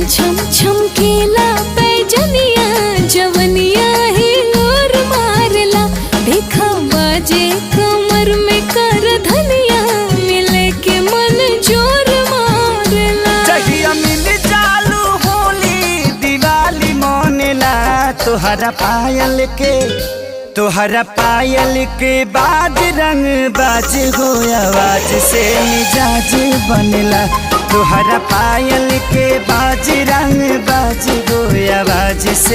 छम छमकेला पैजनिया जवनिया ही और मारला देखा बाजे कमर में कर धनिया मिले के मन जोर मारला। जहिया मिल चालू होली दिवाली मोनेला तोहरा पायल के बाज रंग बाज हो आवाज से मिजाज बनेला। तोहरा पायल के बाज रंग बाज हो आवाज से